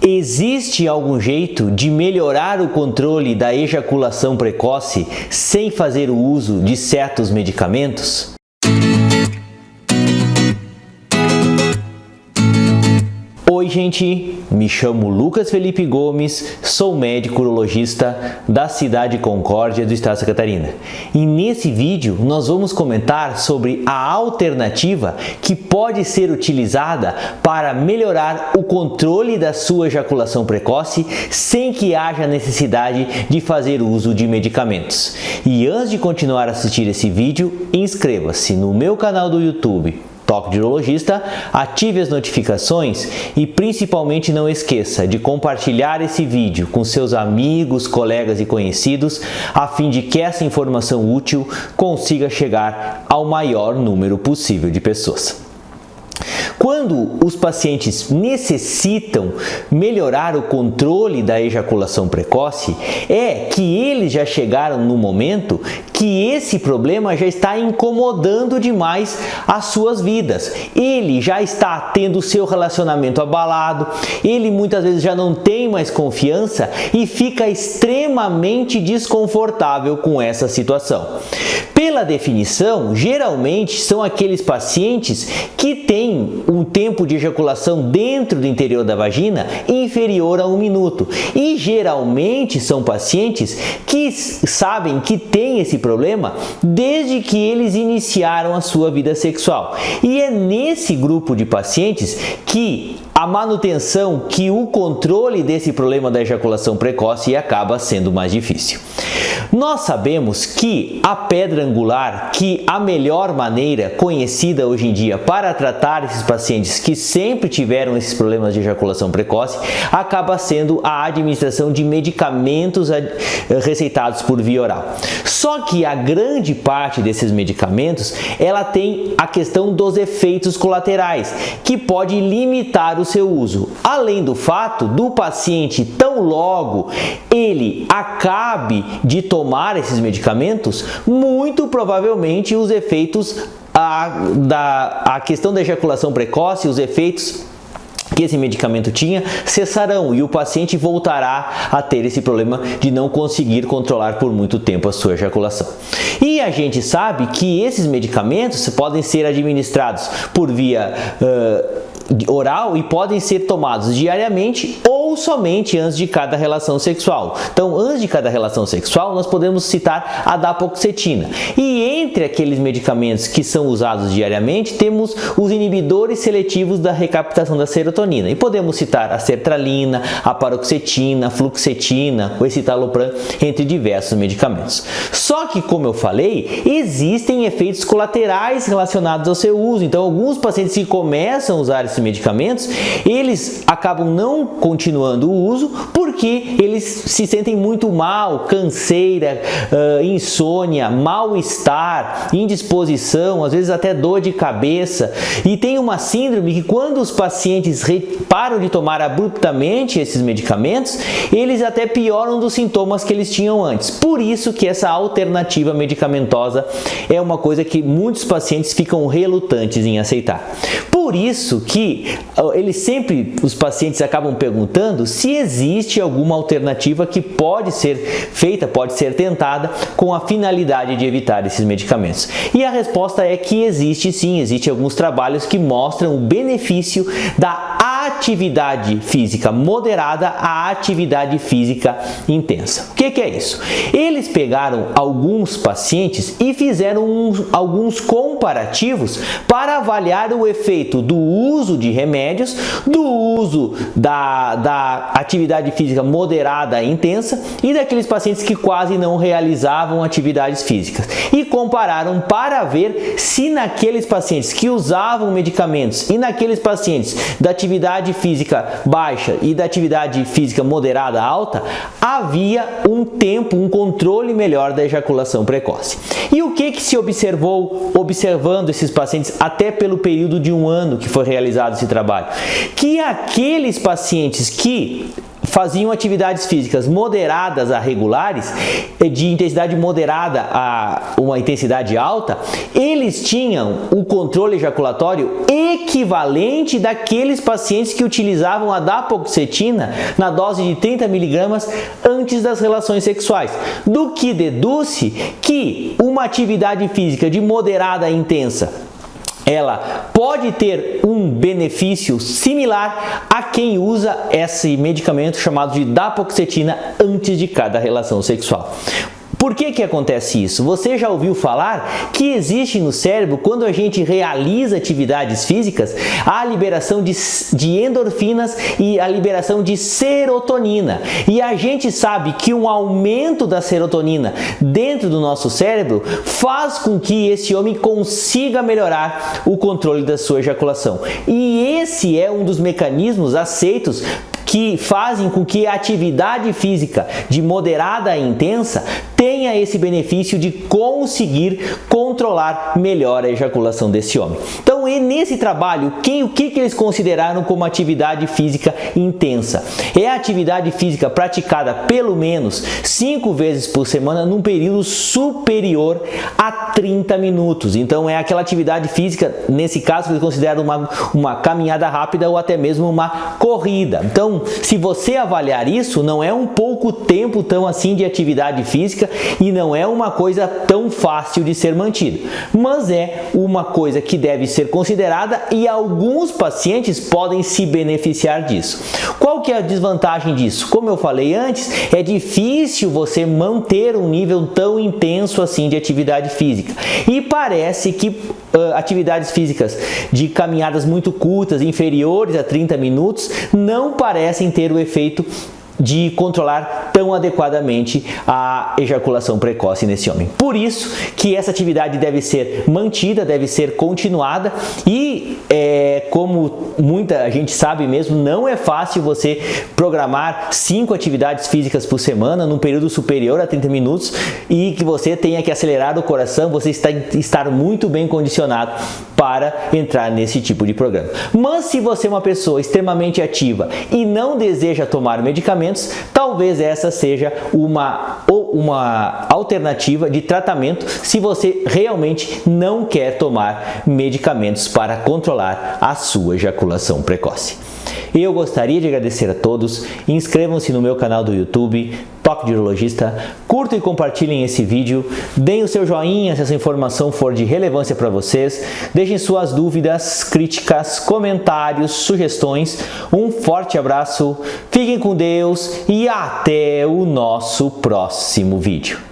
Existe algum jeito de melhorar o controle da ejaculação precoce sem fazer o uso de certos medicamentos? Oi gente, me chamo Lucas Felipe Gomes, sou médico urologista da cidade de Concórdia do estado de Santa Catarina. E nesse vídeo nós vamos comentar sobre a alternativa que pode ser utilizada para melhorar o controle da sua ejaculação precoce sem que haja necessidade de fazer uso de medicamentos. E antes de continuar a assistir esse vídeo, inscreva-se no meu canal do YouTube, Toque de Urologista, ative as notificações e principalmente não esqueça de compartilhar esse vídeo com seus amigos, colegas e conhecidos, a fim de que essa informação útil consiga chegar ao maior número possível de pessoas. Quando os pacientes necessitam melhorar o controle da ejaculação precoce, é que eles já chegaram no momento que esse problema já está incomodando demais as suas vidas. Ele já está tendo o seu relacionamento abalado, ele muitas vezes já não tem mais confiança e fica extremamente desconfortável com essa situação. Pela definição, geralmente são aqueles pacientes que têm um tempo de ejaculação dentro do interior da vagina inferior a 1 minuto. E geralmente são pacientes que sabem que têm esse problema desde que eles iniciaram a sua vida sexual. E é nesse grupo de pacientes que a manutenção, que o controle desse problema da ejaculação precoce acaba sendo mais difícil. Nós sabemos que a pedra angular, que a melhor maneira conhecida hoje em dia para tratar esses pacientes que sempre tiveram esses problemas de ejaculação precoce, acaba sendo a administração de medicamentos receitados por via oral. Só que a grande parte desses medicamentos, ela tem a questão dos efeitos colaterais, que pode limitar o seu uso. Além do fato do paciente, tão logo ele acabe de tomar esses medicamentos, muito provavelmente os efeitos, a questão da ejaculação precoce, os efeitos que esse medicamento tinha, cessarão e o paciente voltará a ter esse problema de não conseguir controlar por muito tempo a sua ejaculação. E a gente sabe que esses medicamentos podem ser administrados por via oral e podem ser tomados diariamente ou somente antes de cada relação sexual. Então, antes de cada relação sexual, nós podemos citar a daparoxetina. E entre aqueles medicamentos que são usados diariamente, temos os inibidores seletivos da recaptação da serotonina. E podemos citar a sertralina, a paroxetina, a fluoxetina, o escitalopram, entre diversos medicamentos. Só que, como eu falei, existem efeitos colaterais relacionados ao seu uso. Então, alguns pacientes que começam a usar esses medicamentos, eles acabam não continuando o uso porque eles se sentem muito mal, canseira, insônia, mal-estar, indisposição, às vezes até dor de cabeça. E tem uma síndrome que quando os pacientes param de tomar abruptamente esses medicamentos, eles até pioram dos sintomas que eles tinham antes. Por isso que essa alternativa medicamentosa é uma coisa que muitos pacientes ficam relutantes em aceitar. Por isso que os pacientes acabam perguntando se existe alguma alternativa que pode ser feita, pode ser tentada com a finalidade de evitar esses medicamentos. E a resposta é que existe sim, existem alguns trabalhos que mostram o benefício da atividade física moderada à atividade física intensa. O que é isso? Eles pegaram alguns pacientes e fizeram alguns comparativos para avaliar o efeito do uso de remédios, do uso da atividade física moderada e intensa e daqueles pacientes que quase não realizavam atividades físicas. E compararam para ver se naqueles pacientes que usavam medicamentos e naqueles pacientes da atividade física baixa e da atividade física moderada alta, havia um controle melhor da ejaculação precoce. E o que se observou observando esses pacientes até pelo período de 1 ano que foi realizado esse trabalho? Que aqueles pacientes que faziam atividades físicas moderadas a regulares, de intensidade moderada a uma intensidade alta, eles tinham o controle ejaculatório equivalente daqueles pacientes que utilizavam a dapaoxetina na dose de 30 mg antes das relações sexuais, do que deduz-se que uma atividade física de moderada a intensa ela pode ter um benefício similar a quem usa esse medicamento chamado de dapaoxetina antes de cada relação sexual. Por que acontece isso? Você já ouviu falar que existe no cérebro, quando a gente realiza atividades físicas, a liberação de endorfinas e a liberação de serotonina. E a gente sabe que um aumento da serotonina dentro do nosso cérebro faz com que esse homem consiga melhorar o controle da sua ejaculação. E esse é um dos mecanismos aceitos que fazem com que a atividade física de moderada a intensa tenha esse benefício de conseguir controlar melhor a ejaculação desse homem. Então, nesse trabalho, o que eles consideraram como atividade física intensa? É a atividade física praticada pelo menos 5 vezes por semana num período superior a 30 minutos. Então, é aquela atividade física, nesse caso, que eles consideram uma caminhada rápida ou até mesmo uma corrida. Então, se você avaliar isso, não é um pouco tempo tão assim de atividade física e não é uma coisa tão fácil de ser mantida, mas é uma coisa que deve ser considerada e alguns pacientes podem se beneficiar disso. Qual que é a desvantagem disso? Como eu falei antes, é difícil você manter um nível tão intenso assim de atividade física e parece que atividades físicas de caminhadas muito curtas, inferiores a 30 minutos, não parecem ter o efeito de controlar tão adequadamente a ejaculação precoce nesse homem. Por isso que essa atividade deve ser mantida, deve ser continuada e como muita gente sabe mesmo, não é fácil você programar 5 atividades físicas por semana num período superior a 30 minutos e que você tenha que acelerar o coração, você estar muito bem condicionado para entrar nesse tipo de programa. Mas se você é uma pessoa extremamente ativa e não deseja tomar medicamentos, talvez essa seja uma alternativa de tratamento se você realmente não quer tomar medicamentos para controlar a sua ejaculação precoce. Eu gostaria de agradecer a todos, inscrevam-se no meu canal do YouTube, Toque de Urologista, curtam e compartilhem esse vídeo, deem o seu joinha se essa informação for de relevância para vocês, deixem suas dúvidas, críticas, comentários, sugestões, um forte abraço, fiquem com Deus e até o nosso próximo vídeo.